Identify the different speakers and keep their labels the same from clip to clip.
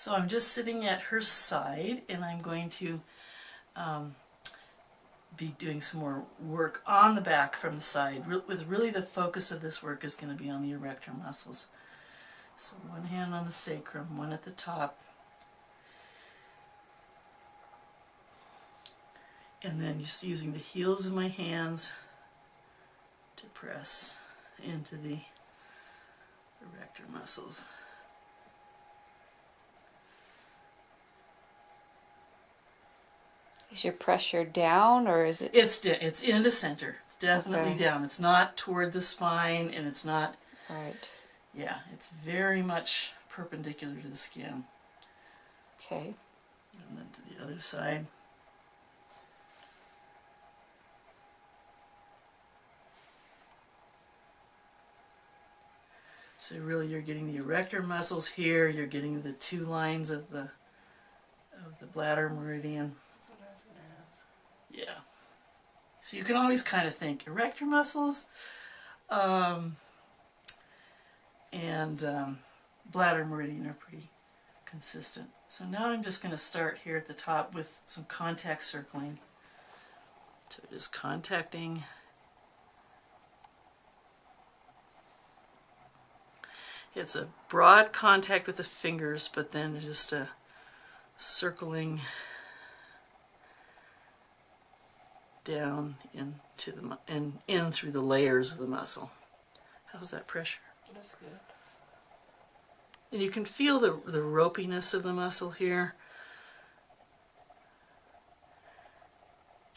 Speaker 1: So I'm just sitting at her side, and I'm going to be doing some more work on the back from the side. With really the focus of this work is going to be on the erector muscles. So one hand on the sacrum, one at the top. And then just using the heels of my hands to press into the erector muscles.
Speaker 2: Is your pressure down, or is it?
Speaker 1: It's into center. It's definitely
Speaker 2: Okay.
Speaker 1: down. It's not toward the spine, and it's not.
Speaker 2: Right.
Speaker 1: Yeah, it's very much perpendicular to the skin.
Speaker 2: Okay.
Speaker 1: And then to the other side. So really, you're getting the erector muscles here. You're getting the two lines of the bladder meridian. Yeah. So you can always kind of think erector muscles and bladder meridian are pretty consistent. So now I'm just going to start here at the top with some contact circling. So just contacting. It's a broad contact with the fingers, but then just a circling down into the in through the layers of the muscle. How's that pressure?
Speaker 3: That's good.
Speaker 1: And you can feel the ropiness of the muscle here.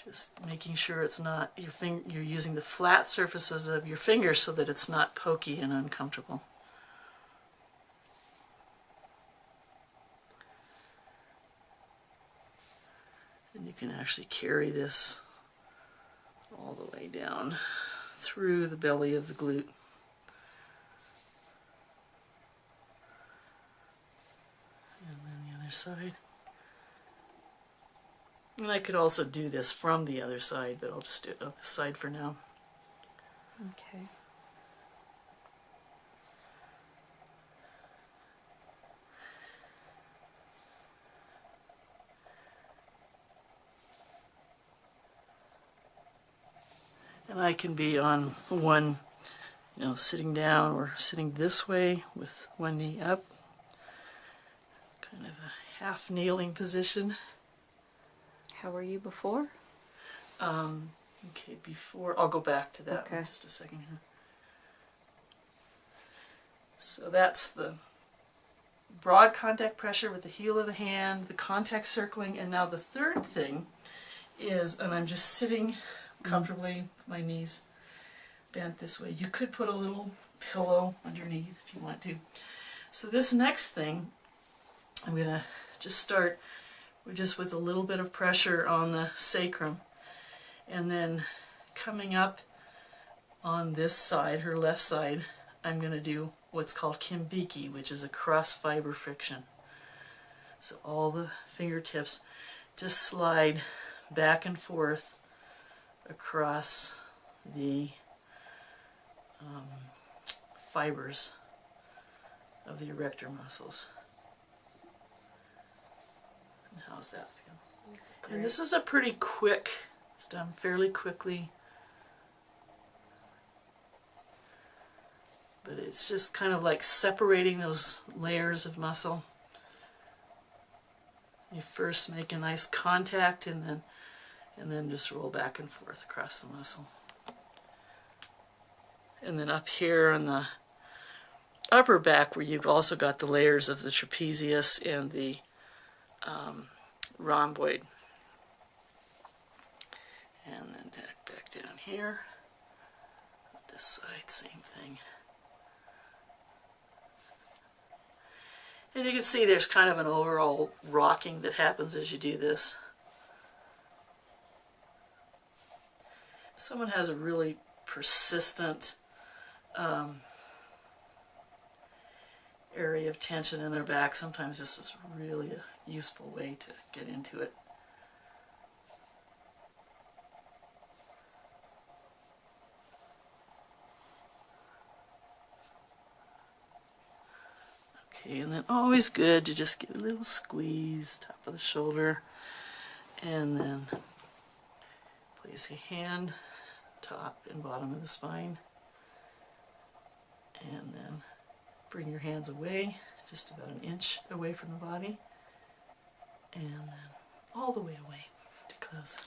Speaker 1: Just making sure it's not you're using the flat surfaces of your fingers so that it's not pokey and uncomfortable. And you can actually carry this all the way down through the belly of the glute. And then the other side. And I could also do this from the other side, but I'll just do it on this side for now.
Speaker 2: Okay.
Speaker 1: And I can be on one, sitting down or sitting this way with one knee up. Kind of a half kneeling position.
Speaker 2: How were you before?
Speaker 1: Okay, before, I'll go back to that in just a second here. So that's the broad contact pressure with the heel of the hand, the contact circling, and now the third thing is, and I'm just sitting comfortably with my knees bent this way. You could put a little pillow underneath if you want to. So this next thing, I'm going to just start just with a little bit of pressure on the sacrum, and then coming up on this side, her left side, I'm going to do what's called kimbiki, which is a cross fiber friction. So all the fingertips just slide back and forth across the fibers of the erector muscles. And how's that feel? And this is a pretty quick, it's done fairly quickly, but it's just kind of like separating those layers of muscle. You first make a nice contact and then just roll back and forth across the muscle. And then up here on the upper back, where you've also got the layers of the trapezius and the rhomboid. And then back down here. On this side, same thing. And you can see there's kind of an overall rocking that happens as you do this. If someone has a really persistent area of tension in their back, sometimes this is really a useful way to get into it. Okay, and then always good to just give a little squeeze, top of the shoulder, and then place a hand top and bottom of the spine, and then bring your hands away, just about an inch away from the body, and then all the way away to close.